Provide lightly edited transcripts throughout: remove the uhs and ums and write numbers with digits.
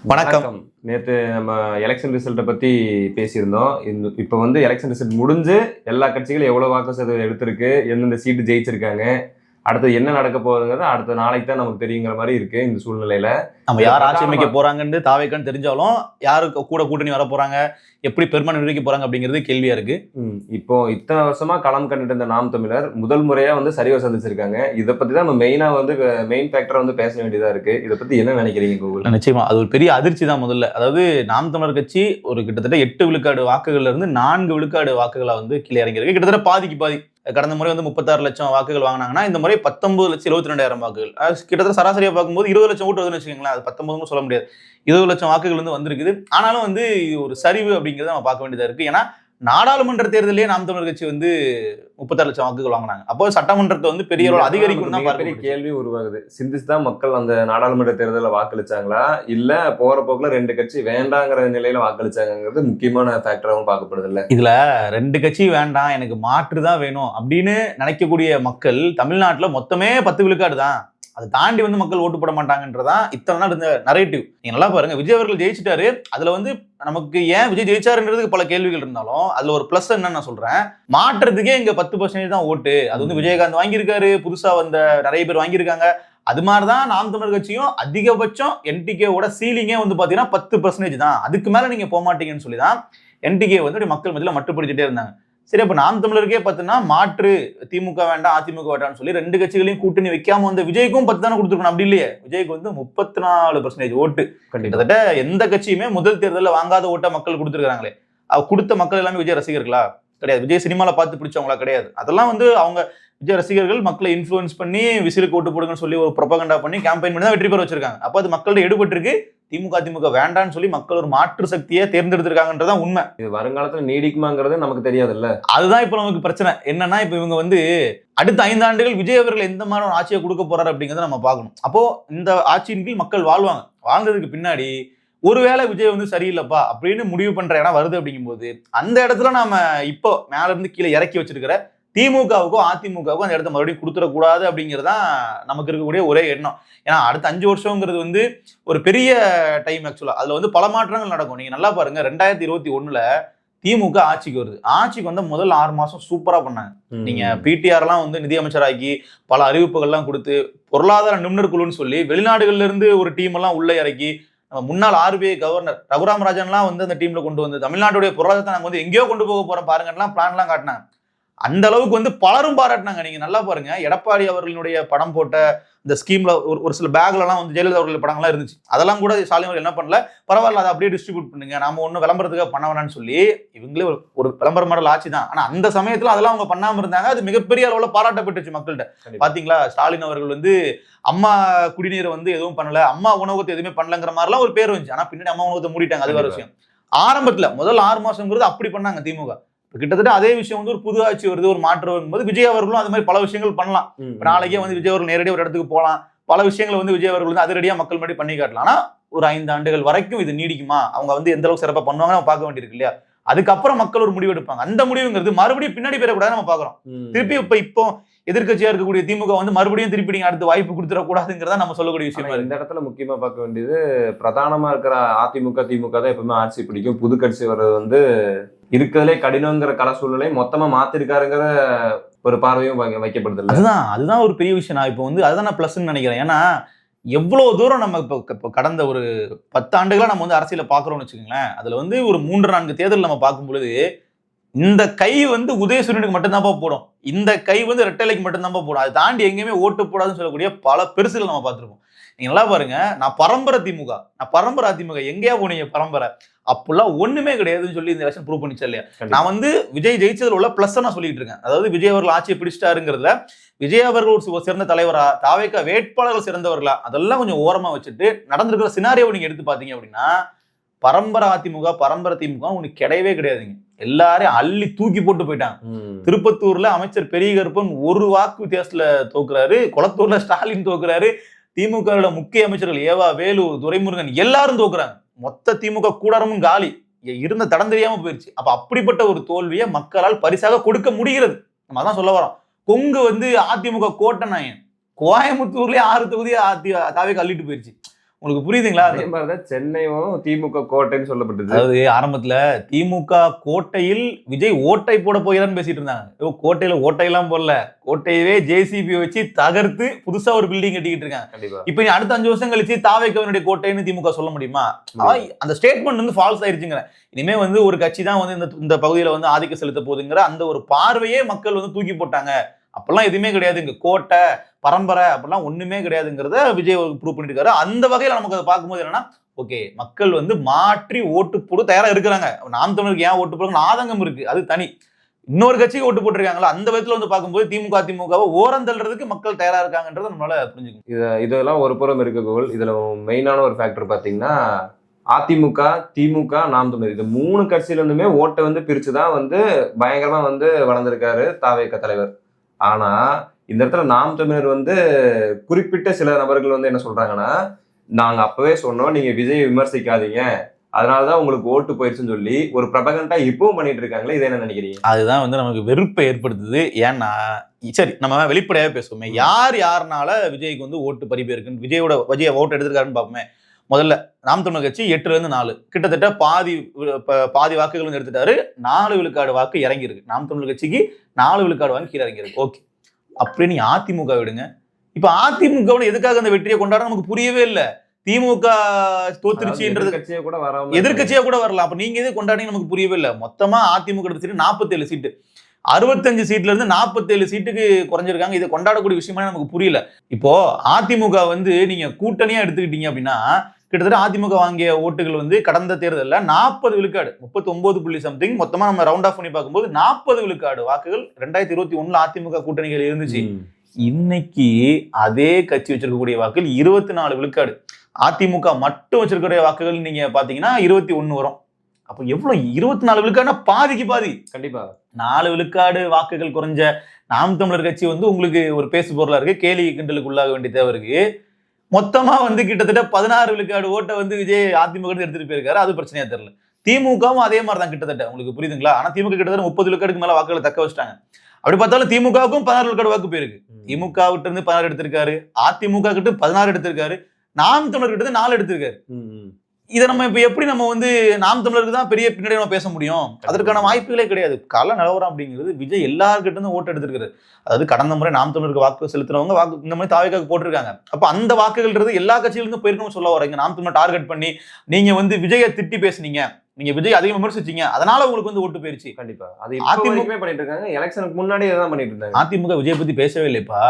வணக்கம். நேற்று நம்ம எலெக்ஷன் ரிசல்ட்டை பற்றி பேசியிருந்தோம். இப்போ எலெக்ஷன் ரிசல்ட் முடிஞ்சு எல்லா கட்சிகளும் எவ்வளோ வாக்கு சதவீதம் எடுத்திருக்கு, எந்தெந்த சீட்டு ஜெயிச்சிருக்காங்க, அடுத்து என்ன நடக்க போகுதுங்கிறது அடுத்த நாளைக்கு தான் நமக்கு தெரியுங்கிற மாதிரி இருக்கு. இந்த சூழ்நிலையில நம்ம யார் ஆட்சி அமைக்க போறாங்கன்னு தாவேக்கான்னு தெரிஞ்சாலும் யாருக்கு கூட கூட்டணி வர போறாங்க, எப்படி பெரும்பான்மை நிர்வகிக்க போறாங்க அப்படிங்கிறது கேள்வியா இருக்கு. இப்போ இத்தனை வருஷமா களம் கண்டுட்டு இருந்த நாம் தமிழர் முதல் முறையா சரிவை சந்திச்சிருக்காங்க. இதை பத்தி தான் நம்ம மெயின் ஃபேக்டரா பேச வேண்டியதா இருக்கு. இதை பத்தி என்ன நினைக்கிறீங்க கூகுள்? நிச்சயமா அது ஒரு பெரிய அதிர்ச்சி தான். முதல்ல அதாவது நாம் தமிழர் கட்சி ஒரு கிட்டத்தட்ட 8 விழுக்காடு வாக்குகள்ல இருந்து 4 விழுக்காடு வாக்குகளா கீழே இறங்கியிருக்கு. கிட்டத்தட்ட பாதிக்கு பாதி. கடந்த முறை 36 லட்சம் வாக்குகள் வாங்கினாங்கன்னா இந்த முறை 19,72,000 வாக்குகள். கிட்டத்தட்ட சராசரியா பார்க்கும்போது 20 லட்சம் ஓட்டு வருதுன்னு வச்சுக்கோங்களேன். அது 19 சொல்ல முடியாது, 20 லட்சம் வாக்குகள் வந்திருக்குது. ஆனாலும் ஒரு சரிவு அப்படிங்கிறத நம்ம பார்க்க வேண்டியதா இருக்கு. ஏன்னா நாடாளுமன்ற தேர்தலே நாம் தமிழர் கட்சி 36 லட்சம் வாக்குகள் வாங்கினாங்க. அப்போ சட்டமன்றத்தை பெரிய அளவு அதிகரிக்கும் தான் பெரிய கேள்வி உருவாகுது. சிந்திச்சுதான் மக்கள் அந்த நாடாளுமன்ற தேர்தலில் வாக்களிச்சாங்களா, இல்ல போற போக்குல 2 கட்சி வேண்டாங்கிற நிலையில வாக்களிச்சாங்கிறது முக்கியமான ஃபேக்டராகவும் பார்க்கப்படுது இல்ல. இதுல 2 கட்சி வேண்டாம், எனக்கு மாற்று தான் வேணும் அப்படின்னு நினைக்கக்கூடிய மக்கள் தமிழ்நாட்டுல மொத்தமே 10 விழுக்காடு தான். அதை தாண்டி மக்கள் ஓட்டு போட மாட்டாங்கன்றதான் இத்தனை நாள் இருந்த நரேட்டிவ். நீங்க நல்லா பாருங்க, விஜய் அவர்கள் ஜெயிச்சிட்டாரு. அதுல நமக்கு ஏன் விஜய் ஜெயிச்சாருன்றதுக்கு பல கேள்விகள் இருந்தாலும் அதுல ஒரு பிளஸ் என்னன்னு நான் சொல்றேன், மாற்றத்துக்கே இங்க 10% தான் ஓட்டு. அது விஜயகாந்த் வாங்கியிருக்காரு, புதுசா நிறைய பேர் வாங்கியிருக்காங்க. அது மாதிரிதான் நாம் தமிழர் கட்சியும் அதிகபட்சம் என்டிகேவோட சீலிங்கே பாத்தீங்கன்னா 10% தான். அதுக்கு மேல நீங்க போக மாட்டீங்கன்னு சொல்லிதான் என்டிகே மக்கள் மத்தியில மட்டுப்படுத்திட்டே இருந்தாங்க. சரி, அப்ப நாம் தமிழருக்கே பார்த்தீங்கன்னா மாற்று திமுக வேண்டாம், அதிமுக வேண்டாம்னு சொல்லி 2 கட்சிகளையும் கூட்டணி வைக்காம விஜய்க்கும் 10 தானே கொடுத்துருக்கணும். அப்படி இல்லையே, விஜய்க்கு 34% ஓட்டு. கிட்டத்தட்ட எந்த கட்சியுமே முதல் தேர்தலில் வாங்காத ஓட்டை மக்கள் கொடுத்துருக்காங்களே. கொடுத்த மக்கள் எல்லாமே விஜய் ரசிகர்களா கிடையாது, விஜய் சினிமால பார்த்து பிடிச்சவங்களா கிடையாது. அதெல்லாம் அவங்க விஜய் ரசிகர்கள் மக்களை இன்ஃபுளுன்ஸ் பண்ணி விசிலுக்கு ஓட்டு போடுங்கன்னு சொல்லி ஒரு ப்ரொபகண்டா பண்ணி கேம்பெயின் பண்ணி தான் வெற்றி பெற வச்சிருக்காங்க. அப்போ அது மக்கள்கிட்ட எடுபட்டிருக்கு. திமுக வேண்டான்னு சொல்லி மக்கள் ஒரு மாற்று சக்தியை தேர்ந்தெடுத்திருக்காங்கன்றதான் உண்மை. இது வருங்காலத்துல நீடிக்குமாங்கிறது நமக்கு தெரியாதுல்ல. அதுதான் இப்ப நமக்கு பிரச்சனை என்னன்னா, இப்ப இவங்க அடுத்த 5 ஆண்டுகள் விஜய் அவர்கள் எந்த மாதிரி ஒரு ஆட்சியை கொடுக்க போறாரு அப்படிங்கிறத நம்ம பார்க்கணும். அப்போ இந்த ஆட்சியின் கீழ் மக்கள் வாழ்ந்ததுக்கு பின்னாடி ஒருவேளை விஜய் சரியில்லைப்பா அப்படின்னு முடிவு பண்ற இடம் வருது அப்படிங்கும்போது அந்த இடத்துல நாம இப்போ மேல இருந்து கீழே இறக்கி வச்சிருக்கிற திமுகவுக்கோ அதிமுகவுக்கோ அந்த இடத்த மறுபடியும் கொடுத்துடக்கூடாது அப்படிங்கிறதான் நமக்கு இருக்கக்கூடிய ஒரே எண்ணம். ஏன்னா அடுத்த 5 வருஷங்கிறது ஒரு பெரிய டைம். ஆக்சுவலா அதுல பல மாற்றங்கள் நடக்கும். நீங்க நல்லா பாருங்க, 2021 திமுக ஆட்சிக்கு வருது. ஆட்சிக்கு முதல் 6 மாசம் சூப்பரா பண்ணாங்க. நீங்க பிடிஆர் எல்லாம் நிதியமைச்சராக்கி பல அறிவிப்புகள்லாம் கொடுத்து பொருளாதார நிபுணர் குழுன்னு சொல்லி வெளிநாடுகள்ல இருந்து ஒரு டீம் எல்லாம் உள்ள இறக்கி முன்னாள் RBI கவர்னர் ரகுராம் ராஜன்லாம் அந்த டீம்ல கொண்டு தமிழ்நாட்டுடைய பொருளாதாரத்தை நாங்க எங்கேயோ கொண்டு போக போறோம் பாருங்கலாம் பிளான் எல்லாம் காட்டினாங்க. அந்த அளவுக்கு பலரும் பாராட்டினாங்க. நீங்க நல்லா பாருங்க, எடப்பாடி அவர்களுடைய படம் போட்ட இந்த ஸ்கீம்ல ஒரு சில பேக்ல எல்லாம் ஜெயலலிதா அவர்கள் படங்கள்லாம் இருந்துச்சு. அதெல்லாம் கூட ஸ்டாலின் அவர்கள் என்ன பண்ணல, பரவாயில்ல அதை அப்படியே டிஸ்ட்ரிபியூட் பண்ணுங்க, நாம ஒன்னும் விளம்பரத்துக்காக பண்ண வேணாம்னு சொல்லி இவங்களே ஒரு விளம்பர மாடல் ஆட்சி தான். ஆனா அந்த சமயத்துல அதெல்லாம் அவங்க பண்ணாம இருந்தாங்க. அது மிகப்பெரிய அளவுல பாராட்டப்பட்டுச்சு மக்கள்கிட்ட. பாத்தீங்களா, ஸ்டாலின் அவர்கள் அம்மா குடிநீரை எதுவும் பண்ணல, அம்மா உணவகத்தை எதுவுமே பண்ணலங்கிற மாதிரிலாம் ஒரு பேர் வந்துச்சு. ஆனா பின்னாடி அம்மா உணவகத்தை மூடிட்டாங்க. அது வேற விஷயம். ஆரம்பத்துல முதல் 6 மாசங்கிறது அப்படி பண்ணாங்க திமுக. கிட்டத்தட்ட அதே விஷயம் ஒரு புது ஆட்சி வருது, ஒரு மாற்றம் வரும்போது விஜய் அவர்களும் அது மாதிரி பல விஷயங்கள் பண்ணலாம். நாளைக்கே விஜய் அவர்கள் நேரடியாக ஒரு இடத்துக்கு போகலாம், பல விஷயங்களை விஜய் அவர்கள் அதிரடியா மக்கள் முன்னாடி பண்ணி காட்டலாம். ஆனா ஒரு 5 ஆண்டுகள் வரைக்கும் இது நீடிக்குமா, அவங்க எந்த அளவுக்கு சிறப்பா பண்ணுவாங்க நம்ம பார்க்க வேண்டியிருக்கு இல்லையா. அதுக்கப்புறம் மக்கள் ஒரு முடிவு எடுப்பாங்க. அந்த முடிவுங்கிறது மறுபடியும் பின்னாடி பெறக்கூடாது நம்ம பாக்குறோம். திருப்பி இப்போ எதிர்கட்சியா இருக்கக்கூடிய திமுக மறுபடியும் திருப்பி நீங்க அடுத்து வாய்ப்பு கொடுத்துடக்கூடாதுங்கிறதா நம்ம சொல்லக்கூடிய விஷயம். இந்த இடத்துல முக்கியமா பார்க்க வேண்டியது, பிரதானமா இருக்கிற அதிமுக திமுக தான் எப்பவுமே ஆட்சி பிடிக்கும். புது கட்சி வர்றது இருக்கிறதுலே கடினங்கிற கள சூழ்நிலை மொத்தமா மாத்திருக்காருங்கிற ஒரு பார்வையும் வைக்கப்படுது. அதுதான் ஒரு பெரிய விஷயம். நான் இப்போ அதுதான் நான் பிளஸ்ன்னு நினைக்கிறேன். ஏன்னா எவ்வளவு தூரம் நம்ம இப்போ கடந்த ஒரு 10 ஆண்டுகளா நம்ம அரசியல பாக்குறோம்னு வச்சுக்கோங்களேன். அதுல ஒரு 3-4 தேர்தல் நம்ம பார்க்கும் பொழுது இந்த கை உதயசூரியனுக்கு மட்டும்தான்ப்பா போடும், இந்த கை ரெட்டலைக்கு மட்டும்தான்ப்பா போடும், அதை தாண்டி எங்கேயுமே ஓட்டு போடாதுன்னு சொல்லக்கூடிய பல பெருசுகள் நம்ம பார்த்துருப்போம். நீங்க நல்லா பாருங்க, நான் பரம்பரை திமுக, நான் பரம்பரை அதிமுக, எங்கேயா போனீங்க பரம்பரை, அப்பெல்லாம் ஒண்ணுமே கிடையாதுன்னு சொல்லி இந்த எலெக்ஷன் ப்ரூவ் பண்ணிச்சா இல்லையா. நான் விஜய் ஜெயிச்சதுல உள்ள பிளஸ் நான் சொல்லிட்டு இருக்கேன். அதாவது விஜய் அவர்கள் ஆட்சியை பிடிச்சிட்டாருங்கிறதுல விஜய் அவர்கள் ஒரு சிறந்த தலைவரா, தாவேக்கா வேட்பாளர்கள் சிறந்தவர்களா, அதெல்லாம் கொஞ்சம் ஓரமா வச்சுட்டு நடந்திருக்கிற சினாரியோவை நீங்க எடுத்து பாத்தீங்க அப்படின்னா பரம்பரை அதிமுக பரம்பரை திமுக உனக்கு கிடையவே கிடையாதுங்க. எல்லாரையும் அள்ளி தூக்கி போட்டு போயிட்டாங்க. திருப்பத்தூர்ல அமைச்சர் பெரிய கருப்பன் ஒரு வாக்கு வித்தியாசத்துல தோக்குறாரு, கொளத்தூர்ல ஸ்டாலின் தோக்குறாரு, திமுக முக்கிய அமைச்சர்கள் ஏவா வேலு துரைமுருகன் எல்லாரும் தோக்குறாங்க. மொத்த திமுக கூடாரமும் காலி, இருந்த தடம் தெரியாம போயிருச்சு. அப்ப அப்படிப்பட்ட ஒரு தோல்வியை மக்களால் பரிசாக கொடுக்க முடிகிறது. நம்ம அதான் சொல்ல வரோம். கொங்கு அதிமுக கோட்டை நாயன், கோயம்புத்தூர்லயே 6 தொகுதியை தாவேக்கு அள்ளிட்டு போயிருச்சு. உங்களுக்கு புரியுதுங்களா? அதே மாதிரிதான் சென்னையும் திமுக கோட்டைன்னு சொல்லப்பட்டது. அதாவது ஆரம்பத்துல திமுக கோட்டையில் விஜய் ஓட்டை போட போகிறான்னு பேசிட்டு இருந்தாங்க. கோட்டையில ஓட்டையெல்லாம் போடல, கோட்டையவே ஜேசிபி வச்சு தகர்த்து புதுசா ஒரு பில்டிங் கட்டிக்கிட்டு இருக்காங்க. கண்டிப்பா. இப்ப நீ அடுத்த 5 வருஷம் கழிச்சு தாவேக்கவனுடைய கோட்டைன்னு திமுக சொல்ல முடியுமா? அந்த ஸ்டேட்மெண்ட் வந்து ஃபால்ஸ் ஆயிருச்சுங்கிற. இனிமே வந்து ஒரு கட்சி தான் வந்து இந்த பகுதியில வந்து ஆதிக்கம் செலுத்த போகுதுங்கிற அந்த ஒரு பார்வையே மக்கள் வந்து தூக்கி போட்டாங்க. அப்பெல்லாம் எதுவுமே கிடையாது, இங்க கோட்டை பரம்பரை அப்படிலாம் ஒண்ணுமே கிடையாதுங்கிறத விஜய் ப்ரூவ் பண்ணிட்டு இருக்காரு. அந்த வகையில நமக்கு அதை பார்க்கும்போது என்னன்னா, ஓகே மக்கள் வந்து மாற்றி ஓட்டு போட தயாரா இருக்கிறாங்க. நாம் தமிழருக்கு ஏன் ஓட்டு போடுறாங்க ஆதங்கம் இருக்கு, அது தனி. இன்னொரு கட்சிக்கு ஓட்டு போட்டிருக்காங்களா, அந்த விதத்துல வந்து பார்க்கும்போது திமுகவை ஓரம் தள்ளுறதுக்கு மக்கள் தயாரா இருக்காங்கன்றதை நம்மளால புரிஞ்சுக்கணும். இதெல்லாம் ஒரு புறம் இருக்கு கோகுல். இதுல மெயினான ஒரு ஃபேக்டர் பாத்தீங்கன்னா, அதிமுக, திமுக, நாம் தமிழர் இது 3 கட்சியில இருந்துமே ஓட்டை வந்து பிரிச்சுதான் வந்து பயங்கரமா வந்து வளர்ந்திருக்காரு தாவேக தலைவர். ஆனா இந்த இடத்துல நாம் தமிழர் வந்து குறிப்பிட்ட சில நபர்கள் வந்து என்ன சொல்றாங்கன்னா, நாங்க அப்பவே சொன்னோம் நீங்க விஜயை விமர்சிக்காதீங்க, அதனாலதான் உங்களுக்கு ஓட்டு போயிருச்சுன்னு சொல்லி ஒரு பிரபகண்டா இப்பவும் பண்ணிட்டு இருக்காங்களே, இதை என்ன நினைக்கிறீங்க? அதுதான் வந்து நமக்கு வெறுப்பை ஏற்படுத்துது. ஏன்னா சரி நம்ம வெளிப்படையாவே பேசுவோமே, யாருனால விஜய்க்கு வந்து ஓட்டு பறிப்பு இருக்குன்னு விஜய் ஓட்டு எடுத்திருக்காருன்னு பார்ப்போமே. முதல்ல நாம் தமிழர் கட்சி 8ல இருந்து 4 கிட்டத்தட்ட பாதி வாக்குகள் வந்து எடுத்துட்டாரு. 4 விழுக்காடு வாக்கு இறங்கி இருக்கு. நாம் தமிழர் கட்சிக்கு 4 விழுக்காடு வாக்கு கீழே இறங்கி இருக்கு. ஓகே, அப்படியே நீ அதிமுக விடுங்க. இப்ப அதிமுக எதுக்காக அந்த வெற்றியை கொண்டாட நமக்கு புரியவே இல்லை. திமுக தோத்துருச்சுன்றது எதிர்கட்சியா கூட வரலாம். அப்ப நீங்க எது கொண்டாடி நமக்கு புரியவே இல்லை. மொத்தமா அதிமுக எடுத்து 47 சீட்டு, 65 சீட்ல இருந்து 47 சீட்டுக்கு குறைஞ்சிருக்காங்க. இதை கொண்டாடக்கூடிய விஷயமா நமக்கு புரியல. இப்போ அதிமுக வந்து நீங்க கூட்டணியா எடுத்துக்கிட்டீங்க அப்படின்னா, கிட்டத்தட்ட அதிமுக வாங்கிய ஓட்டுகள் வந்து கடந்த தேர்தலில் 40 விழுக்காடு 39 சம்திங், மொத்தமா நம்ம ரவுண்ட் ஆஃப் பண்ணி பார்க்கும்போது 40 விழுக்காடு வாக்குகள் 2021 அதிமுக கூட்டணிகள் இருந்துச்சு. இன்னைக்கு அதே கட்சி வச்சிருக்கக்கூடிய வாக்குகள் 24 விழுக்காடு. அதிமுக மட்டும் வச்சிருக்கிற வாக்குகள் நீங்க பாத்தீங்கன்னா 21 வரும். அப்ப எவ்வளவு 24 விழுக்காடுனா பாதிக்கு பாதி. கண்டிப்பா 4 விழுக்காடு வாக்குகள் குறைஞ்ச நாம் தமிழர் கட்சி வந்து உங்களுக்கு ஒரு பேசு பொருளா இருக்கு, கேலி கிண்டலுக்கு உள்ளாக வேண்டிய தேவை இருக்கு. மொத்தமா வந்து கிட்டத்தட்ட 16 விழுக்காடு ஓட்டை வந்து விஜய் அதிமுக எடுத்துட்டு போயிருக்காரு. அது பிரச்சனையா தெரியல. திமுகவும் அதே மாதிரி தான் கிட்டத்தட்ட, உங்களுக்கு புரியுதுங்களா? ஆனா திமுக கிட்டத்தட்ட 30 விழுக்காடுக்கு மேல வாக்குகளை தக்க வச்சிட்டாங்க. அப்படி பார்த்தாலும் திமுகவுக்கும் 16 விழுக்காடு வாக்கு போயிருக்கு. திமுக கிட்ட இருந்து 16 எடுத்திருக்காரு, அதிமுக கிட்ட 16 எடுத்திருக்காரு, நாம் தமிழர் கிட்ட இருந்து 4 எடுத்திருக்காரு. இதை நம்ம இப்ப எப்படி நம்ம வந்து நாம் தமிழருக்கு தான் பெரிய பின்னாடி நம்ம பேச முடியும்? அதற்கான வாய்ப்புகளே கிடையாது. கள நிலவரம் அப்படிங்கிறது விஜய் எல்லார்கிட்ட இருந்து ஓட்டு எடுத்திருக்காரு. அதாவது கடந்த முறை நாம் தமிழருக்கு வாக்கு செலுத்துறவங்க வாக்கு இந்த மாதிரி தாவேக்காக்கு போட்டிருக்காங்க. அப்ப அந்த வாக்குகள்ன்றது எல்லா கட்சியிலிருந்து போயிருக்கணும் சொல்ல வரீங்க. நாம் தமிழர் டார்கெட் பண்ணி நீங்க வந்து விஜயை திட்டி பேசுனீங்க, நீங்க விஜய் அதிகம் விமர்சிச்சீங்க, அதனால உங்களுக்கு வந்து ஓட்டு போயிருச்சு. கண்டிப்பா அது அதிமுக பண்ணிட்டு இருக்காங்க. எலெக்ஷனுக்கு முன்னாடி இதான் பண்ணிட்டு இருந்தாங்க. அதிமுக விஜய் பத்தி பேசவே இல்லைப்பா.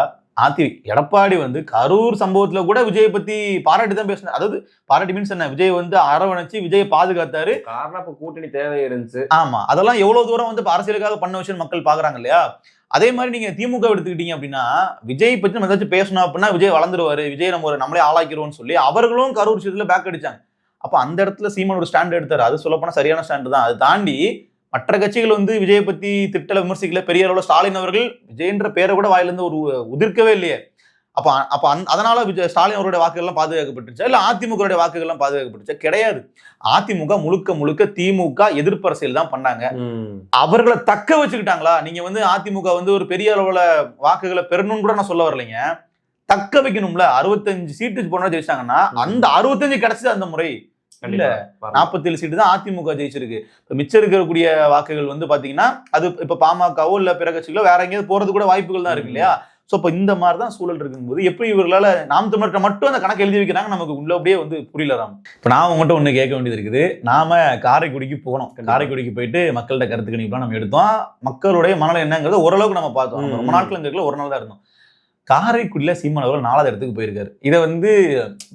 எடப்பாடி வந்து கரூர் சம்பவத்துல கூட விஜய் பத்தி பாராட்டி தான் பேசினார். அதாவது பாராட்டி மீன்ஸ் என்ன, விஜய் வந்து அரவணைச்சு விஜயை பாதுகாத்தாரு. காரணம் இப்ப கூட்டணி தேவை இருந்துச்சு. ஆமா, அதெல்லாம் எவ்வளவு தூரம் வந்து அரசியலுக்காக பண்ண விஷயம் மக்கள் பாக்குறாங்க இல்லையா? அதே மாதிரி நீங்க திமுக எடுத்துக்கிட்டீங்க அப்படின்னா, விஜய் பத்தி நம்ம ஏதாச்சும் பேசணும் அப்படின்னா விஜய் வளர்ந்துருவாரு, விஜய் நம்ம நம்மளே ஆளாக்கிறோம்னு சொல்லி அவர்களும் கரூர் விஷயத்துல பேக் அடிச்சாங்க. அப்ப அந்த இடத்துல சீமான் ஒரு ஸ்டாண்ட் எடுத்தாரு. அது சொல்ல போனா சரியான ஸ்டாண்ட் தான். அதை தாண்டி மற்ற கட்சிகள் வந்து விஜயை பத்தி திட்டல, விமர்சிக்கல. பெரிய அளவுல ஸ்டாலின் அவர்கள் விஜய்ன்ற பேரை கூட வாயிலிருந்து ஒரு உதிர்க்கவே இல்லையே. அதனால ஸ்டாலின் அவருடைய வாக்குகள் எல்லாம் பாதுகாக்கப்பட்டுச்சா, இல்ல அதிமுக வாக்குகள் எல்லாம் பாதுகாக்கப்பட்டுச்சா? கிடையாது. அதிமுக முழுக்க திமுக எதிர்ப்பு அரசியல் தான் பண்ணாங்க. அவர்களை தக்க வச்சுக்கிட்டாங்களா? நீங்க வந்து அதிமுக வந்து ஒரு பெரிய அளவுல வாக்குகளை பெறணும்னு கூட நான் சொல்ல வரலைங்க. தக்க வைக்கணும்ல. 65 சீட்டு போனா ஜெயிச்சாங்கன்னா அந்த 65 கிடைச்சது அந்த முறை இல்ல. 47 சீட்டு தான் அதிமுக ஜெயிச்சிருக்கு. மிச்சம் இருக்கக்கூடிய வாக்குகள் வந்து பாத்தீங்கன்னா அது இப்ப பாமகவோ இல்ல பிற கட்சிகளோ வேற எங்கேயாவது போறது கூட வாய்ப்புகள் தான் இருக்கு இல்லையா? சோ இப்ப இந்த மாதிரிதான் சூழல் இருக்கும்போது எப்படி இவர்களால நாம் தமிழர்கிட்ட மட்டும் அந்த கணக்கு எழுதி வைக்கிறாங்க நமக்கு உள்ள அப்படியே வந்து புரியலாம். இப்ப நான் உங்கள்கிட்ட ஒண்ணு கேட்க வேண்டியது இருக்குது. நாம காரைக்குடிக்கு போனோம். காரைக்குடிக்கு போயிட்டு மக்கள்கிட்ட கருத்து கணிப்புலாம் நம்ம எடுத்தோம். மக்களுடைய மனநிலை என்னங்கிறத ஓரளவுக்கு நம்ம பார்த்தோம். ரொம்ப நாட்கள் எங்களுக்கு ஒரு நாள் தான் இருந்தோம். காரைக்குடியில சீமான் அவர்கள் 4வது இடத்துக்கு போயிருக்காரு. இதை வந்து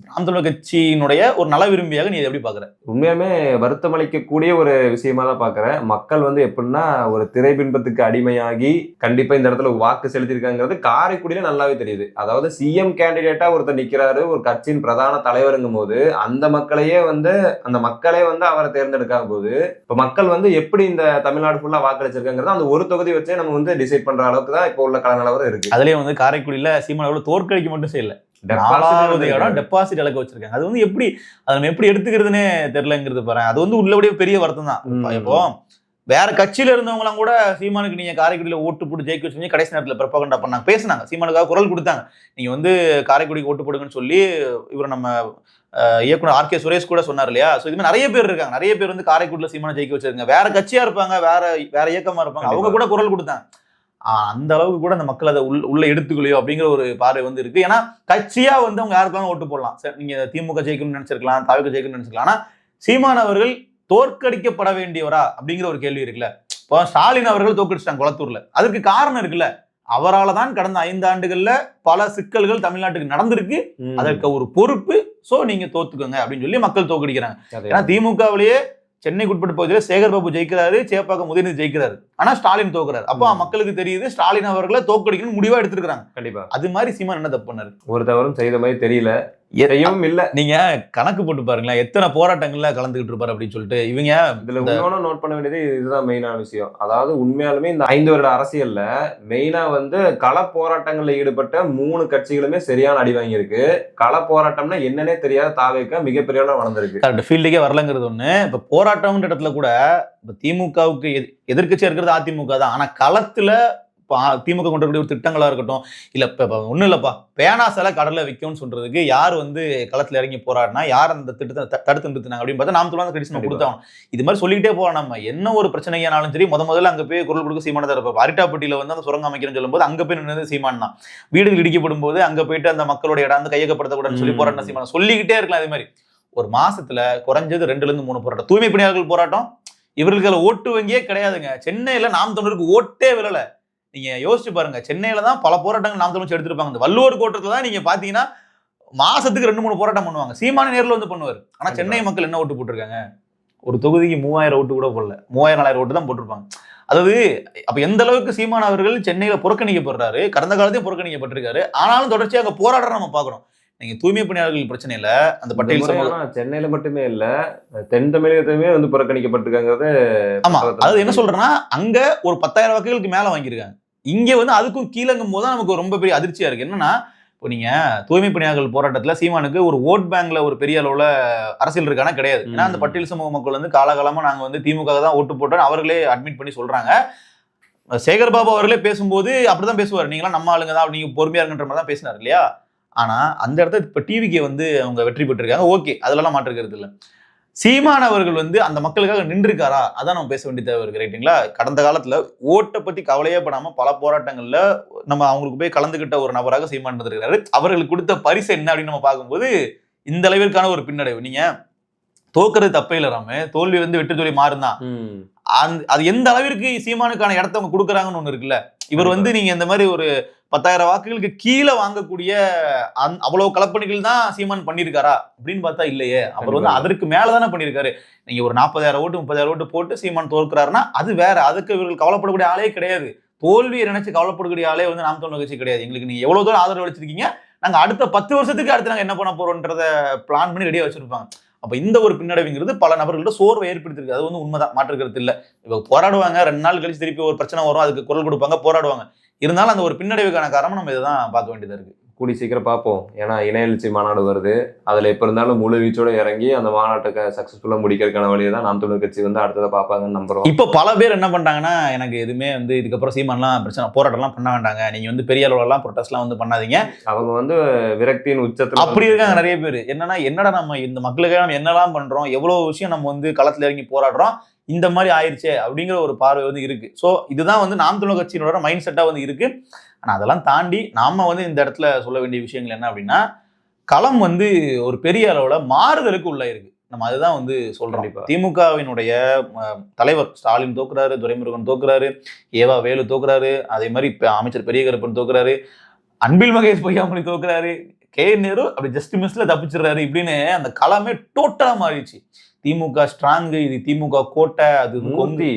நாம் தமிழர் கட்சியினுடைய ஒரு நல விரும்பியாக நீ எப்படி பாக்குற? உண்மையாமே வருத்தம் அளிக்கக்கூடிய ஒரு விஷயமா தான் பாக்குறேன். மக்கள் வந்து எப்படின்னா ஒரு திரை பின்பத்துக்கு அடிமையாகி கண்டிப்பா இந்த இடத்துல வாக்கு செலுத்திருக்காங்கிறது காரைக்குடியில நல்லாவே தெரியுது. அதாவது சிஎம் கேண்டிடேட்டா ஒருத்தர் நிக்கிறாரு, ஒரு கட்சியின் பிரதான தலைவருங்கும் போது அந்த மக்களே வந்து அவரை தேர்ந்தெடுக்காத போது இப்ப மக்கள் வந்து எப்படி இந்த தமிழ்நாடு ஃபுல்லா வாக்களிச்சிருக்காங்கிறது அந்த ஒரு தொகுதி வச்சே நம்ம வந்து டிசைட் பண்ற அளவுக்கு தான் இப்போ உள்ள கள நிலவரம் இருக்கு. அதுலயே வந்து காரைக்குடி சீமான் அவர்கள் தோற்கடிக்க மட்டும் செய்யல, 4வது இடம் டெபாசிட் இலக்க வச்சிருக்காங்க. அது வந்து எப்படி அதை நம்ம எப்படி எடுத்துக்கிறதுனே தெரியலங்கிறது பாரு. அது வந்து உள்ளபடியே பெரிய வருத்தம் தான். இப்போ வேற கட்சியில இருந்தவங்க எல்லாம் கூட சீமானுக்கு நீங்க காரைக்குடியில ஓட்டு போட்டு ஜெயிக்க வச்சு கடைசி நேரத்துல பிரபகண்டா பண்ணாங்க, பேசினாங்க, சீமானுக்காக குரல் கொடுத்தாங்க. நீங்க வந்து காரைக்குடிக்கு ஓட்டு போடுங்கன்னு சொல்லி இவர் நம்ம இயக்குனர் ஆர் கே சுரேஷ் கூட சொன்னார் இல்லையா. ஸோ இது மாதிரி நிறைய பேர் இருக்காங்க, நிறைய பேர் வந்து காரைக்குடில சீமானை ஜெயிக்க வச்சிருக்காங்க. வேற கட்சியா இருப்பாங்க, வேற இயக்கமா இருப்பாங்க, அவங்க கூட குரல் கொடுத்தாங்க. அந்த அளவுக்கு கூட அந்த மக்கள் அதை உள்ள எடுத்துக்கலையோ அப்படிங்கிற ஒரு பார்வை வந்து இருக்கு. ஏன்னா கட்சியா வந்து அவங்க யாருக்கெல்லாம் ஓட்டு போடலாம், நீங்க திமுக ஜெயிக்கணும்னு நினைச்சிருக்கலாம், தாவேக ஜெயிக்கணும்னு நினைச்சிருக்கலாம். ஆனா சீமான் அவர்கள் தோற்கடிக்கப்பட வேண்டியவரா அப்படிங்கிற ஒரு கேள்வி இருக்குல்ல. இப்போ ஸ்டாலின் அவர்கள் தோற்கடிச்சிட்டாங்க கொளத்தூர்ல, அதற்கு காரணம் இருக்குல்ல, அவரால் தான் கடந்த 5 ஆண்டுகள்ல பல சிக்கல்கள் தமிழ்நாட்டுக்கு நடந்திருக்கு, அதற்கு ஒரு பொறுப்பு. சோ நீங்க தோத்துக்கோங்க அப்படின்னு சொல்லி மக்கள் தோற்கடிக்கிறாங்க. ஏன்னா திமுகவிலேயே சென்னைக்கு உட்பட்ட பகுதியில் சேகர் பாபு ஜெயிக்கிறாரு, சேப்பாக்கம் உதயநிதி ஜெயிக்கிறாரு, ஆனா ஸ்டாலின் தோக்குறாரு. அப்போ மக்களுக்கு தெரியுது ஸ்டாலின் அவர்களை தோற்கடிக்கணும் முடிவா எடுத்திருக்காங்க. கண்டிப்பா அது மாதிரி சீமான் என்ன தப்பு பண்ணாரு? ஒரு தவறும் செய்த மாதிரி தெரியல, எதையும் இல்ல. நீங்க கணக்கு போட்டு பாருங்களேன், எத்தனை போராட்டங்கள்ல கலந்துகிட்டு இருப்பாரு அப்படின்னு சொல்லிட்டு. இவங்க இதுல இன்னொன்னு நோட் பண்ண வேண்டியது இதுதான் மெயினான விஷயம். அதாவது உண்மையாலுமே இந்த 5 வருட அரசியல்ல மெயினா வந்து கள போராட்டங்கள்ல ஈடுபட்ட 3 கட்சிகளுமே சரியான அடி வாங்கியிருக்கு. கள போராட்டம்னா என்னன்னே தெரியாத தாவேக மிகப்பெரிய வளர்ந்துருக்கு. கரெக்ட், ஃபீல்டுக்கே வரலங்கிறது ஒண்ணு. இப்ப போராட்டம்ன்ற இடத்துல கூட இப்ப திமுகவுக்கு எதிர்க்கட்சியா இருக்கிறது அதிமுக தான். ஆனா களத்துல திமுக கொண்டிருக்கிற ஒரு திட்டங்களா இருக்கட்டும், இல்ல ஒண்ணும் இல்லப்பா பேனா சில கடல்ல விற்கும்னு சொல்றதுக்கு யார் வந்து களத்துல இறங்கி போராடினா, யார் அந்த திட்டத்தை தடுத்து நிறுத்தினாங்க அப்படின்னு பார்த்தா நாம் தொடர்ந்து கடிச்சு கொடுத்தாங்க. இது மாதிரி சொல்லிக்கிட்டே போறோம். நம்ம என்ன ஒரு பிரச்சனையானாலும் சரி முதல்ல அங்க போய் குரல் கொடுக்க சீமானதா இருப்பா. அரிட்டாப்பட்டியில வந்து அந்த சுரங்கம் அமைக்கிறேன்னு சொல்லும்போது அங்க போய் நின்று சீமான் தான். வீடுகள் இடிக்கப்படும் போது அங்க போயிட்டு அந்த மக்களோட இடம் வந்து கையகப்படுத்தக்கூடாதுன்னு சொல்லி போராட்டம் சீமான் சொல்லிக்கிட்டே இருக்கலாம். அதே மாதிரி ஒரு மாசத்துல குறைஞ்சது 2-3 போராட்டம், தூய்மை பணியாளர்கள் போராட்டம். இவர்களுக்கு ஓட்டு வங்கியே கிடையாதுங்க. சென்னையில நாம் தமிழருக்கு ஓட்டே விழல. நீங்க யோசிச்சு பாருங்க, சென்னையில தான் பல போராட்டங்கள் நாம் தமிழ் எடுத்திருப்பாங்க. இந்த வள்ளுவர் கோட்டத்துல தான் நீங்க பாத்தீங்கன்னா மாசத்துக்கு 2-3 போராட்டம் பண்ணுவாங்க. சீமான நேர்ல வந்து பண்ணுவார். ஆனா சென்னை மக்கள் என்ன ஓட்டு போட்டிருக்காங்க? ஒரு தொகுதிக்கு 3000 ஓட்டு கூட போடல, 3000-4000 ஓட்டு தான் போட்டிருப்பாங்க. அதாவது அப்ப எந்த அளவுக்கு சீமான் அவர்கள் சென்னையில புறக்கணிக்கப்படுறாரு, கடந்த காலத்தையும் புறக்கணிக்கப்பட்டிருக்காரு. ஆனாலும் தொடர்ச்சியாக அங்க போராடுற நம்ம பாக்குறோம். நீங்க தூய்மை பணியாளர்கள் பிரச்சனை இல்ல, அந்த பட்டியல் சமூகம் சென்னையில மட்டுமே இல்ல, தென் தமிழகத்திலுமே வந்து புறக்கணிக்கப்பட்டிருக்காங்கிறது. ஆமா, அதாவது என்ன சொல்றேன்னா அங்க ஒரு 10,000 வாக்குகளுக்கு மேல வாங்கியிருக்காங்க. இங்க வந்து அதுக்கும் கீழங்கும் போது நமக்கு ரொம்ப பெரிய அதிர்ச்சியா இருக்கு. என்னன்னா இப்போ நீங்க தூய்மை பணியாளர்கள் போராட்டத்துல சீமானுக்கு ஒரு ஓட் பேங்க்ல ஒரு பெரிய அளவுல அரசியல் இருக்கானா கிடையாது. ஏன்னா அந்த பட்டியல் சமூக மக்கள் வந்து காலகாலமா நாங்க வந்து திமுக தான் ஓட்டு போட்டோம் அவர்களே அட்மிட் பண்ணி சொல்றாங்க. சேகர் பாபு அவர்களே பேசும்போது அப்படிதான் பேசுவார், நீங்களாம் நம்ம ஆளுங்க தான், நீங்க பொறுமையா இருக்கின்ற மாதிரி தான் பேசினார் இல்லையா. ஆனா அந்த இடத்துல இப்ப டிவிக்கு வந்து அவங்க வெற்றி பெற்றிருக்காங்க, ஓகே, அதெல்லாம் மாற்றுக்கிறது இல்லை. சீமான் அவர்கள் வந்து அந்த மக்களுக்காக நின்றுருக்காரா, அதான் நம்ம பேச வேண்டிய தேவை இருக்கு, ரைட்டுங்களா. கடந்த காலத்துல ஓட்டை பத்தி கவலையே படாம பல போராட்டங்கள்ல நம்ம அவங்களுக்கு போய் கலந்துகிட்ட ஒரு நபராக சீமான் இருந்திருக்காரு. அவர்களுக்கு கொடுத்த பரிசு என்ன அப்படின்னு நம்ம பார்க்கும்போது இந்த அளவிற்கான ஒரு பின்னடைவு. நீங்க தோக்குறது தப்பே இல்லாம தோல்வி வந்து வெற்றி தோல்வி மாறுதான். அது எந்த அளவிற்கு சீமானுக்கான இடத்த அவங்க கொடுக்குறாங்கன்னு ஒண்ணு இருக்குல்ல. இவர் வந்து நீங்க இந்த மாதிரி ஒரு 10,000 வாக்குகளுக்கு கீழே வாங்கக்கூடிய அவ்வளவு கலப்பணிகள் தான் சீமான் பண்ணியிருக்காரா அப்படின்னு பார்த்தா இல்லையே. அவர் வந்து அதற்கு மேலதானே பண்ணியிருக்காரு. நீங்க ஒரு 40,000 ஓட்டு 30,000 ஓட்டு போட்டு சீமான் தோற்கிறாருன்னா அது வேற, அதுக்கு இவர்கள் கவலைப்படக்கூடிய ஆளே கிடையாது. தோல்வியை நினைச்சு கவலைப்படக்கூடிய ஆளே வந்து நாம் தமிழர் கட்சி கிடையாது. எங்களுக்கு நீங்க எவ்வளவு தூரம் ஆதரவு அளிச்சிருக்கீங்க, நாங்க அடுத்த 10 வருஷத்துக்கு அடுத்து நாங்க என்ன பண்ண போறோம்ன்றத பிளான் பண்ணி ரெடியா வச்சிருப்பாங்க. அப்ப இந்த ஒரு பின்னடைவுங்கிறது பல நபர்களோட சோர்வை ஏற்படுத்திருக்கு. அது வந்து உண்மைதான், மாற்றுக்கிறது இல்லை. இவங்க போராடுவாங்க, 2 நாள் கழிச்சு திருப்பி ஒரு பிரச்சனை வரும், அதுக்கு குரல் கொடுப்பாங்க, போராடுவாங்க. இருந்தாலும் அந்த ஒரு பின்னடைவுக்கான காரணம் நம்ம இதைதான் பார்க்க வேண்டியதா இருக்கு. கூடி சீக்கிரம் பார்ப்போம். ஏன்னா இணைய எழுச்சி மாநாடு வருது, அதுல எப்ப இருந்தாலும் முழு வீச்சோட இறங்கி அந்த மாநாட்டுக்கு சக்சஸ்ஃபுல்லா முடிக்கிறதுக்கான வழியை தான் நாம் தமிழர் கட்சி வந்து அடுத்ததை பார்ப்பாங்கன்னு நம்புறோம். இப்ப பல பேர் என்ன பண்றாங்கன்னா, எனக்கு எதுவுமே வந்து இதுக்கப்புறம் சீமான்லாம் பிரச்சனை போராட்டம்லாம் பண்ண வேண்டாங்க, நீங்க வந்து பெரிய அளவுலாம் ப்ரொடெஸ்ட்லாம் வந்து பண்ணாதீங்க, அவங்க வந்து விரக்தியின் உச்சத்துல அப்படி இருக்காங்க நிறைய பேர். என்னடா நம்ம இந்த மக்களுக்காக நம்ம என்னெல்லாம் பண்றோம், எவ்வளவு விஷயம் நம்ம வந்து களத்துல இறங்கி போராடுறோம், இந்த மாதிரி ஆயிடுச்சே அப்படிங்கிற ஒரு பார்வை வந்து இருக்கு. ஸோ இதுதான் வந்து நாம் தமிழர் கட்சியினோட மைண்ட் செட்டா வந்து இருக்கு. ஆனா அதெல்லாம் தாண்டி நாம வந்து இந்த இடத்துல சொல்ல வேண்டிய விஷயங்கள் என்ன அப்படின்னா, களம் வந்து ஒரு பெரிய அளவுல மாறுதலுக்கு உள்ள இருக்கு. நம்ம அதுதான் வந்து சொல்றோம். திமுகவினுடைய தலைவர் ஸ்டாலின் தோக்குறாரு, துரைமுருகன் தோக்குறாரு, ஏவா வேலு தோக்குறாரு, அதே மாதிரி அமைச்சர் பெரிய கருப்பன் தோக்குறாரு, அன்பில் மகேஷ் பொய்யாமொழி தோக்குறாரு, கே நேரு அப்படி ஜஸ்ட் மிஸ்ல தப்பிச்சிடுறாரு. இப்படின்னு அந்த களமே டோட்டலா மாறிடுச்சு. திமுக ஸ்ட்ராங், இது திமுக கோட்டை, அது கொந்தி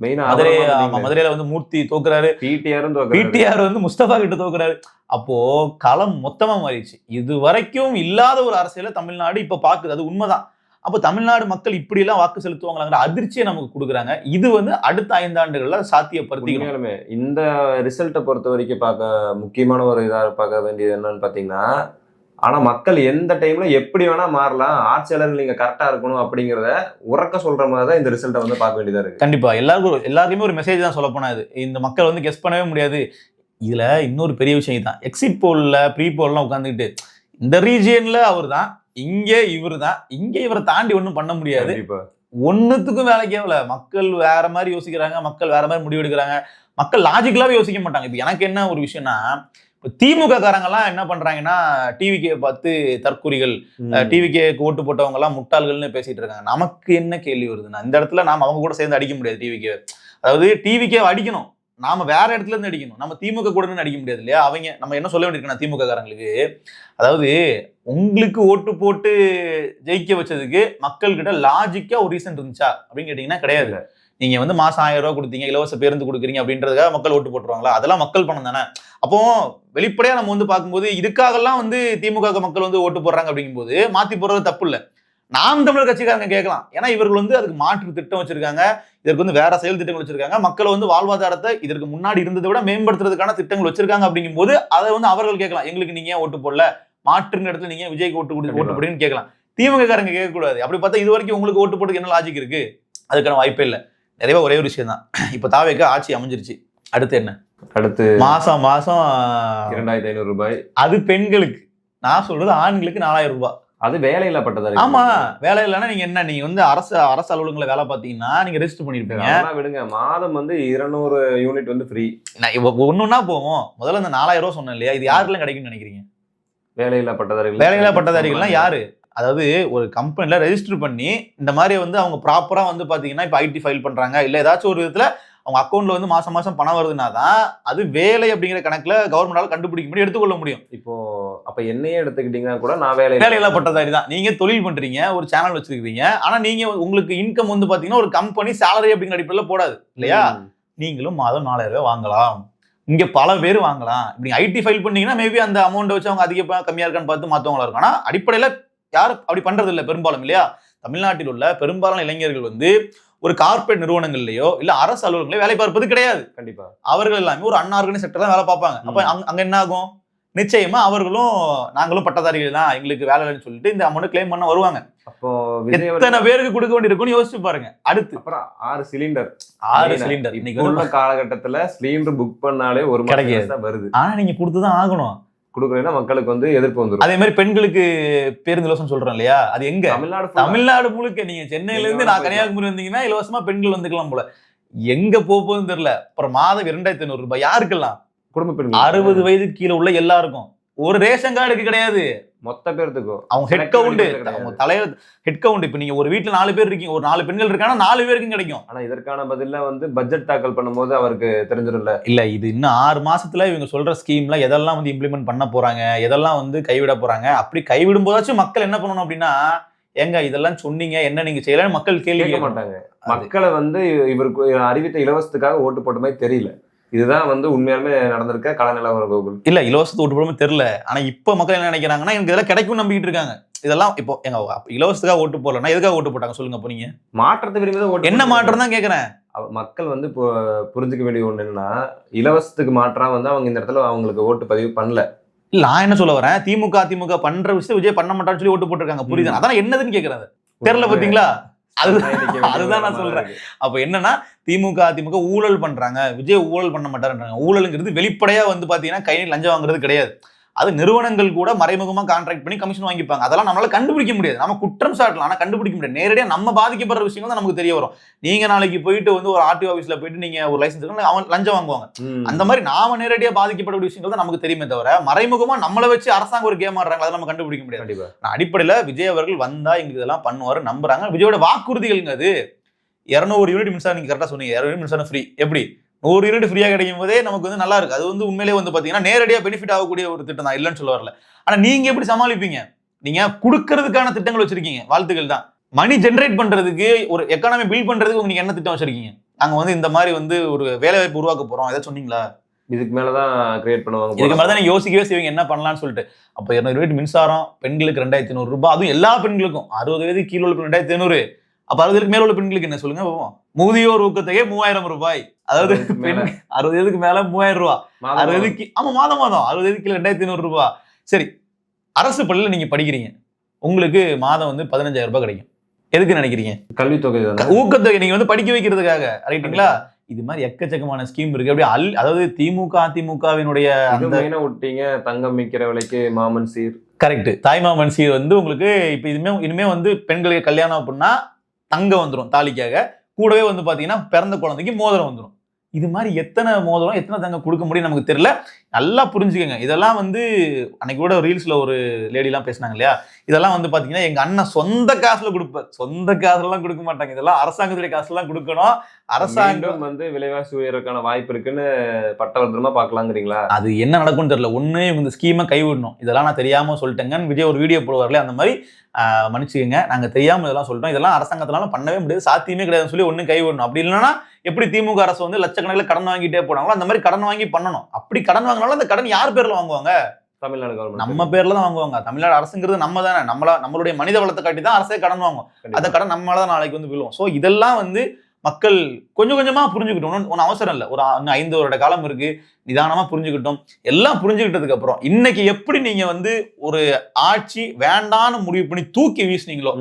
மதுரையில வந்து மூர்த்தி தோக்குறாரு, பிடிஆர் வந்து முஸ்தபா கிட்ட தோக்குறாரு. அப்போ களம் மொத்தமா மாறிடுச்சு. இது வரைக்கும் இல்லாத ஒரு அரசியல தமிழ்நாடு இப்ப பாக்குது, அது உண்மைதான். அப்ப தமிழ்நாடு மக்கள் இப்படி எல்லாம் வாக்கு செலுத்துவாங்களாங்கிற அதிர்ச்சியை நமக்கு கொடுக்குறாங்க. இது வந்து அடுத்த 5 ஆண்டுகள்ல சாத்தியப்படுத்திக்கணுமே. இந்த ரிசல்ட்டை பொறுத்த வரைக்கும் பார்க்க முக்கியமான ஒரு இதா பார்க்க வேண்டியது என்னன்னு பாத்தீங்கன்னா, ஆனா மக்கள் எந்த டைம்ல எப்படி வேணா மாறலாம், ஆட்சியாளர்கள் நீங்க கரெக்டா இருக்கணும் அப்படிங்கிறத உறக்க சொல்ற மாதிரி தான் இந்த ரிசல்ட்டை வந்து பார்க்க வேண்டியதா இருக்கு. கண்டிப்பா எல்லாருக்குமே ஒரு மெசேஜ் தான் சொல்ல போனா, இந்த மக்கள் வந்து கெஸ் பண்ணவே முடியாது. இதுல இன்னொரு பெரிய விஷயம் தான், எக்ஸிட் போல்ல ப்ரீ போல்லாம் உட்காந்துக்கிட்டு இந்த ரீஜியன்ல அவர் தான், இங்க இவரு தான், இங்க இவரை தாண்டி ஒண்ணும் பண்ண முடியாது. கண்டிப்பா. ஒண்ணுத்துக்கும் வேலைக்கே ஆகல. மக்கள் வேற மாதிரி யோசிக்கிறாங்க, மக்கள் வேற மாதிரி முடிவு எடுக்கிறாங்க. மக்கள் லாஜிக்கலாவே யோசிக்க மாட்டாங்க. இப்ப எனக்கு என்ன ஒரு விஷயம்னா, இப்ப திமுக காரங்க எல்லாம் என்ன பண்றாங்கன்னா, டிவிகே பார்த்து தற்குறிகள், டிவிகேக்கு ஓட்டு போட்டவங்க எல்லாம் முட்டாள்கள்னு பேசிட்டு இருக்காங்க. நமக்கு என்ன கேள்வி வருதுன்னா, இந்த இடத்துல நாம அவங்க கூட சேர்ந்து அடிக்க முடியாது டிவிகே. அதாவது டிவிகே அடிக்கணும், நாம வேற இடத்துல இருந்து அடிக்கணும். நம்ம திமுக கூட இருந்து அடிக்க முடியாது இல்லையா? அவங்க நம்ம என்ன சொல்ல வேண்டியிருக்கோம் திமுக காரங்களுக்கு, அதாவது உங்களுக்கு ஓட்டு போட்டு ஜெயிக்க வச்சதுக்கு மக்கள் கிட்ட லாஜிக்கா ஒரு ரீசன் இருந்துச்சா அப்படின்னு கேட்டீங்கன்னா கிடையாது. நீங்க வந்து மாசம் 1000 ரூபாய் கொடுத்தீங்க, இலவச பேருந்து கொடுக்குறீங்க அப்படின்றதுக்காக மக்கள் ஓட்டு போட்டுருவாங்களா? அதெல்லாம் மக்கள் பணம் தானே. அப்போ வெளிப்படையா நம்ம வந்து பார்க்கும்போது இதுக்காகலாம் வந்து திமுக மக்கள் வந்து ஓட்டு போடுறாங்க அப்படிங்கும்போது மாத்தி போடுறது தப்பு இல்லை. நாம் தமிழர் கட்சிக்காரங்க கேட்கலாம். ஏன்னா இவர்கள் வந்து அதுக்கு மாற்று திட்டம் வச்சிருக்காங்க, இதற்கு வந்து வேற செயல் திட்டங்கள் வச்சிருக்காங்க, மக்களை வந்து வாழ்வாதாரத்தை இதற்கு முன்னாடி இருந்ததை விட மேம்படுத்துறதுக்கான திட்டங்கள் வச்சிருக்காங்க அப்படிங்கும்போது அதை வந்து அவர்கள் கேட்கலாம். எங்களுக்கு நீங்க ஓட்டு போடல, மாற்றுன்னு இடத்துல நீங்க விஜய்க்கு ஓட்டு போடுன்னு கேட்கலாம். திமுக காரங்க கேட்கக்கூடாது. அப்படி பார்த்தா இது வரைக்கும் உங்களுக்கு ஓட்டு போட்டு என்ன லாஜிக் இருக்கு? அதுக்கான வாய்ப்பே இல்லை. நிறைய ஒரே ஒரு விஷயம் தான், இப்ப தாவேக்கு ஆட்சி அமைஞ்சிருச்சு, அடுத்து என்ன? அடுத்து மாசம் 2500 ரூபாய். அது பெண்களுக்கு. நான் சொல்றது ஆண்களுக்கு 4000 ரூபாய். அது வேலையில்லா பட்டதாரி. ஆமா, வேலை இல்லைன்னா நீங்க என்ன, நீங்க வந்து அரசு அலுவலகங்களை வேலை பார்த்தீங்கன்னா நீங்க ரெஜிஸ்டர் பண்ணிருப்பீங்க. விடுங்க, மாதம் வந்து 200 யூனிட் வந்து ஃப்ரீ. ஒண்ணுன்னா போவோம். முதல்ல இந்த 4000 ரூபாய் சொன்னேன் இல்லையா, இது யாருக்கெல்லாம் கிடைக்கும்னு நினைக்கிறீங்க? வேலையில்லா பட்டதாரிகள். வேலையில்லா பட்டதாரிகள்லாம் யாரு? அதாவது ஒரு கம்பெனில ரெஜிஸ்டர் பண்ணி இந்த மாதிரி வந்து அவங்க ப்ராப்பரா வந்து பாத்தீங்கன்னா இப்ப ஐடி ஃபைல் பண்றாங்க, இல்ல ஏதாச்சும் ஒரு விதத்துல அவங்க அக்கௌண்ட்ல வந்து மாசம் மாசம் பணம் வருதுன்னா தான் அது வேலை அப்படிங்கிற கணக்குல கவர்மெண்டால கண்டுபிடிக்க முடியும், எடுத்துக்கொள்ள முடியும். இப்போ அப்ப என்னையே எடுத்துக்கிட்டீங்கன்னா கூட நான் வேலையில்லா பட்டதாரி தான். நீங்க தொழில் பண்றீங்க, ஒரு சேனல் வச்சிருக்கீங்க, ஆனா நீங்க உங்களுக்கு இன்கம் வந்து பாத்தீங்கன்னா ஒரு கம்பெனி சேலரி அப்படிங்கிற அடிப்படையில போடாது இல்லையா? நீங்களும் மாதம் 4000 ரூபாய் வாங்கலாம், இங்க பல பேர் வாங்கலாம். இப்படி ஐடி ஃபைல் பண்ணீங்கன்னா மேபி அந்த அமௌண்ட் வச்சு அவங்க அதிக கம்மியா இருக்கான்னு பார்த்து மாத்தவங்களா இருக்கும். ஆனா அடிப்படையில யாரும் அப்படி பண்றது இல்லை பெரும்பாலும் இல்லையா? தமிழ்நாட்டில் உள்ள பெரும்பாலான இளைஞர்கள் வந்து ஒரு கார்பரேட் நிறுவனங்கள்லயோ இல்ல அரசு அலுவலகங்களோ வேலை பார்ப்பது கிடையாது. கண்டிப்பா அவர்கள் எல்லாமே ஒரு அன்ஆர்கனைஸ் செக்டர் தான் வேலை பார்ப்பாங்க. அப்ப அங்க என்ன ஆகும்? நிச்சயமா அவர்களும் நாங்களும் பட்டதாரிகள் தான், எங்களுக்கு வேலை இல்லைன்னு சொல்லிட்டு இந்த அமௌண்ட் கிளைம் பண்ண வருவாங்க. அப்போ எத்தனை பேருக்கு கொடுக்க வேண்டியிருக்கும்னு யோசிச்சு பாருங்க. அடுத்து அப்புறம் 6 சிலிண்டர். இன்னைக்கு உள்ள காலகட்டத்துல சிலிண்டர் புக் பண்ணாலே ஒரு மாசம் தான் வருது. ஆனா நீங்க கொடுத்துதான் ஆகணும். கொடுக்கலைன்னா மக்களுக்கு வந்து எதிர்ப்பு வந்துடும். அதே மாதிரி பெண்களுக்கு பேருந்து இலவசம் சொல்றோம் இல்லையா, அது எங்க? தமிழ்நாடு முழுக்க. நீங்க சென்னையில இருந்து நான் கன்னியாகுமரி வந்தீங்கன்னா இலவசமா பெண்கள் வந்துக்கலாம் போல. எங்க போகுதுன்னு தெரியல. அப்புறம் மாதம் 2500 ரூபாய் யாருக்கெல்லாம்? குடும்ப பெண்கள் 60 வயதுக்கு கீழே உள்ள எல்லாருக்கும். ஒரு ரேஷன் கார்டுக்கு கிடையாது, மொத்த பேருக்கும். அவங்க ஹெட் கவுண்ட், அவங்க தலைவர் ஹெட் கவுண்ட். இப்ப நீங்க ஒரு வீட்டுல 4 பேர் இருக்கீங்க, ஒரு 4 பெண்கள் இருக்காங்கன்னா 4 பேருக்கும் கிடைக்கும். ஆனா இதற்கான பதில வந்து பட்ஜெட் தாக்கல் பண்ணும்போது அவருக்கு தெரிஞ்சிரும்ல. இல்ல, இது இன்னும் 6 மாசத்துல இவங்க சொல்ற ஸ்கீம்ல எதெல்லாம் வந்து இம்ப்ளிமெண்ட் பண்ண போறாங்க, எதெல்லாம் வந்து கைவிட போறாங்க. அப்படி கைவிடும் போதாச்சும் மக்கள் என்ன பண்ணணும் அப்படின்னா, ஏங்க இதெல்லாம் சொன்னீங்க, என்ன நீங்க செய்யலன்னு மக்கள் கேள்வி கேட்க மாட்டாங்க. மக்களை வந்து இவருக்கு அறிவித்த இலவசத்துக்காக ஓட்டு போட்ட மாதிரி தெரியல. இதுதான் வந்து உண்மையாலுமே நடந்திருக்க கள நிலவரம். இல்ல, இலவசத்தை ஓட்டு போடாம தெரியல. ஆனா இப்ப மக்கள் என்ன நினைக்கிறாங்கன்னா, எனக்கு இதெல்லாம் கிடைக்கும் நம்பிக்கிட்டு இருக்காங்க. இதெல்லாம் இப்போ எங்க இலவசத்துக்காக ஓட்டு போடலன்னா எதுக்காக ஓட்டு போட்டாங்க சொல்லுங்க? அப்ப நீங்க மாற்றத்தை விரும்பி ஓட்டு. என்ன மாற்றம் தான் கேட்கறேன். மக்கள் வந்து இப்போ புரிஞ்சுக்க வேண்டிய ஒண்ணு என்னன்னா, இலவசத்துக்கு மாற்றா வந்து அவங்க இந்த இடத்துல அவங்களுக்கு ஓட்டு பதிவு பண்ணல. இல்ல, நான் என்ன சொல்ல வரேன், அதிமுக பண்ற விஷயம் விஜய் பண்ண மாட்டான்னு சொல்லி ஓட்டு போட்டிருக்காங்க. புரியுது? அதான் என்னதுன்னு கேக்குறது தெரியல. பாத்தீங்களா? அதுதான் நான் சொல்றேன். அப்ப என்னன்னா, அதிமுக ஊழல் பண்றாங்க, விஜய் ஊழல் பண்ண மாட்டாருன்றாங்க. ஊழல்ங்கிறது வெளிப்படையா வந்து பாத்தீங்கன்னா கை லஞ்சம் வாங்குறது கிடையாது. அது நிறுவனங்கள் கூட மறைமுகமா கான்ட்ராக்ட் பண்ணி கமிஷன் வாங்கிப்பாங்க. அதெல்லாம் நம்மளால கண்டுபிடிக்க முடியாது. நம்ம குற்றம் சாட்டலாம், ஆனா கண்டுபிடிக்க முடியாது. நேரடியா நம்ம பாதிக்கப்படுற விஷயங்கள் தான் நமக்கு தெரிய வரும். நீங்க நாளைக்கு போயிட்டு வந்து ஒரு ஆர்டிஓ ஆஃபீஸ்ல போயிட்டு நீங்க ஒரு லைசன்ஸ் அவன் லஞ்சம் வாங்குவாங்க. அந்த மாதிரி நாம நேரடியா பாதிக்கப்பட்ட விஷயங்கள் தான் நமக்கு தெரியுமே தவிர, மறைமுகமா நம்மளை வச்சு அரசாங்கம் ஒரு கேம் ஆடுறாங்க, அதை நம்ம கண்டுபிடிக்க முடியாது. அடிப்படையில விஜய் அவர்கள் வந்தா எங்களுக்கு இதெல்லாம் பண்ணுவாரு நம்புறாங்க. விஜயோட வாக்குறுதிகள் அது 200 யூனிட் மின்சாரம். நீங்க கரெக்டா சொன்னீங்க, 200 யூனிட் மின்சாரம் ஃப்ரீ. எப்படி 100 யூனிட் ஃப்ரீயா கிடைக்கும் போதே நமக்கு வந்து நல்லா இருக்கு. அது வந்து உண்மையிலேயே வந்து பாத்தீங்கன்னா நேரடியா பெனிஃபிட் ஆகக்கூடிய ஒரு திட்டம் தான், இல்லைன்னு சொல்ல வரல. ஆனா நீங்க எப்படி சமாளிப்பீங்க? நீங்க கொடுக்கறதுக்கான திட்டங்கள் வச்சிருக்கீங்க, வாழ்த்துக்கள் தான். மணி ஜென்ரேட் பண்றதுக்கு, ஒரு எக்கானமி பில்ட் பண்றதுக்கு நீங்க என்ன திட்டம் வச்சிருக்கீங்க? நாங்க வந்து இந்த மாதிரி வந்து ஒரு வேலை வாய்ப்பு உருவாக்க போறோம், ஏதாவது சொன்னீங்களா? இதுக்கு மேலதான் கிரியேட் பண்ணுவாங்க. இதுக்கு மேலதான் நீங்க யோசிக்கவே செய்வீங்க என்ன பண்ணலாம்னு சொல்லிட்டு. அப்ப 200 யூனிட் மின்சாரம் பெண்களுக்கு 2500 ரூபாய், அதுவும் எல்லா பெண்களுக்கும். 60 வயது கீழே உள்ள 2500. அப்ப 60 மேல உள்ள பெண்களுக்கு என்ன சொல்லுங்க? முதியோர் ஊக்கத்தொகை 3000 ரூபாய். அதாவது 60 வயதுக்கு மேல 3000 ரூபாய். 60 வயதுக்கு மாதம் 60 வயதுக்கு 2500 ரூபாய். சரி, அரசு பள்ளியில நீங்க படிக்கிறீங்க, உங்களுக்கு மாதம் வந்து 15000 ரூபாய் கிடைக்கும். எதுக்கு நினைக்கிறீங்க? கல்வித்தொகை, ஊக்கத்தொகை. நீங்க வந்து படிக்க வைக்கிறதுக்காக, ரைட்டுங்களா? இது மாதிரி எக்கச்சக்கமான ஸ்கீம் இருக்கு. அப்படியே அதாவது அதிமுகவினுடைய விட்டீங்க. தங்கம் விற்கிற விலைக்கு மாமன் சீர், கரெக்ட். தாய்மாமன் சீர் வந்து உங்களுக்கு இப்ப இனிமே வந்து பெண்களுக்கு கல்யாணம் அப்படின்னா தங்கம் வந்துடும் தாலிக்காக, கூடவே வந்து பாத்தீங்கன்னா பிறந்த குழந்தைக்கு மோதிரம் வந்துடும். இது மாதிரி எத்தனை மோதிரம் எத்தனை தங்கம் கொடுக்க முடியும் நமக்கு தெரியல. நல்லா புரிஞ்சுக்கங்க. இதெல்லாம் வந்து அன்னைக்கு கூட ரீல்ஸ்ல ஒரு லேடி எல்லாம் பேசினாங்க இல்லையா, இதெல்லாம் வந்து பாத்தீங்கன்னா எங்க அண்ணன் சொந்த காசுல கொடுப்பார். சொந்த காசுலாம் கொடுக்க மாட்டாங்க, இதெல்லாம் அரசாங்கத்துடைய காசுலாம் கொடுக்கணும். அரசாங்கம் வந்து விலைவாசி உயர்றதுக்கான வாய்ப்பு இருக்குன்னு பட்டவர்த்தனமா பாக்கலாங்கிறீங்களா? அது என்ன நடக்கும்னு தெரியல. ஒண்ணு இந்த ஸ்கீமை கைவிடணும். இதெல்லாம் நான் தெரியாம சொல்லிட்டேங்கன்னு விஜய் ஒரு வீடியோ போடுவார்ல, அந்த மாதிரி மன்னிச்சுக்கங்க, நாங்க தெரியாம இதெல்லாம் சொல்லிட்டோம், இதெல்லாம் அரசாங்கத்தினால பண்ணவே முடியாது, சாத்தியமே கிடையாதுன்னு சொல்லி ஒண்ணு கைவிடணும். அப்படி இல்லைன்னா எப்படி திமுக அரசு வந்து லட்சக்கணக்கில் கடன் வாங்கிட்டே போனாங்களோ அந்த மாதிரி கடன் வாங்கி பண்ணணும். அப்படி கடன் வாங்கினாலும் அந்த கடன் யார் பேர்ல வாங்குவாங்க? தமிழ்நாடு கவர்மெண்ட் நம்ம பேர்ல தான் வாங்குவாங்க. தமிழ்நாடு அரசுங்கிறது நம்ம தானே, நம்மளுடைய மனித வளத்தை காட்டி தான் அரசே கடன் வாங்கும். அந்த கடன் நம்மளால நாளைக்கு வந்து விழுவும். ஸோ இதெல்லாம் வந்து மக்கள் கொஞ்சம் கொஞ்சமா புரிஞ்சுக்கிட்டோம். ஒன்றும் அவசரம் இல்லை, ஒரு 5 வருட காலம் இருக்கு, நிதானமா புரிஞ்சுக்கிட்டோம். எல்லாம் புரிஞ்சுக்கிட்டதுக்கு அப்புறம் இன்னைக்கு எப்படி நீங்க வந்து ஒரு ஆட்சி வேண்டான்னு முடிவு பண்ணி தூக்கி வீசினீங்களோ,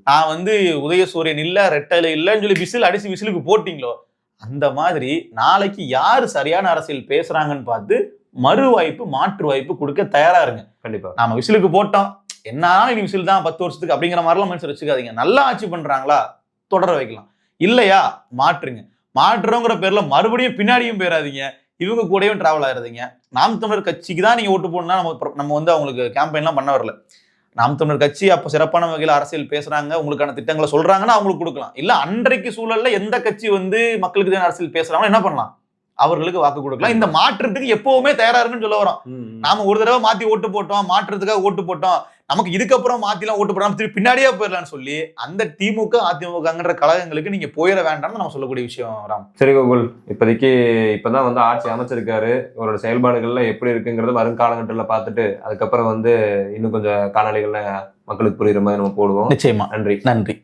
நான் வந்து உதயசூரியன் இல்ல ரெட்டலை இல்லைன்னு சொல்லி விசில் அடிச்சு விசிலுக்கு போட்டீங்களோ, அந்த மாதிரி நாளைக்கு யாரு சரியான அரசியல் பேசுறாங்கன்னு பார்த்து மறு வாய்ப்பு மாற்று வாய்ப்பு கொடுக்க தயாரா இருங்க. கண்டிப்பா. நாம விசிலுக்கு போட்டோம், என்னாலும் இனி விசில் தான் 10 வருஷத்துக்கு அப்படிங்கிற மாதிரிலாம் மனுஷன் வச்சுக்காதீங்க. நல்லா ஆட்சி பண்றாங்களா தொடர வைக்கலாம், இல்லையா மாற்றுங்க. மாற்றுறோங்கிற பேர்ல மறுபடியும் பின்னாடியும் போயிடாதீங்க, இவங்க கூடயும் டிராவல் ஆயிடுறீங்க. நாம் தமிழர் கட்சிக்கு தான் நீங்க ஓட்டு போடணும்னா நம்ம வந்து அவங்களுக்கு கேம்பெயின்லாம் பண்ண வரல. நாம் தமிழர் கட்சி அப்ப சிறப்பான வகையில் அரசியல் பேசுறாங்க, உங்களுக்கான திட்டங்களை சொல்றாங்கன்னா அவங்களுக்கு கொடுக்கலாம். இல்ல அன்றைக்கு சூழல்ல எந்த கட்சி வந்து மக்களுக்கு தான் அரசியல் பேசுறாங்களோ என்ன பண்ணலாம், அவர்களுக்கு வாக்கு கொடுக்கலாம். இந்த மாற்றத்துக்கு எப்பவுமே தயாரா இருக்குன்னு சொல்ல வரோம். நாம ஒரு தடவை மாத்தி ஓட்டு போட்டோம், மாற்றத்துக்காக ஓட்டு போட்டோம், நமக்கு இதுக்கப்புறம் மாத்திலாம் ஓட்டு போடாம திருப்பி பின்னாடியே போயிடலாம்னு சொல்லி அந்த திமுக அதிமுகங்கிற கழகங்களுக்கு நீங்க போயிட வேண்டாம்னு நம்ம சொல்லக்கூடிய விஷயம் ராம். சரி கோகுல், இப்போதைக்கு இப்பதான் வந்து ஆட்சி அமைச்சிருக்காரு, இவரோட செயல்பாடுகள்லாம் எப்படி இருக்குங்கிறது வரும் காலகட்டத்தில் பார்த்துட்டு அதுக்கப்புறம் வந்து இன்னும் கொஞ்சம் காணொலிகள்ல மக்களுக்கு புரியுற மாதிரி நம்ம போடுவோம். நிச்சயமா. நன்றி. நன்றி.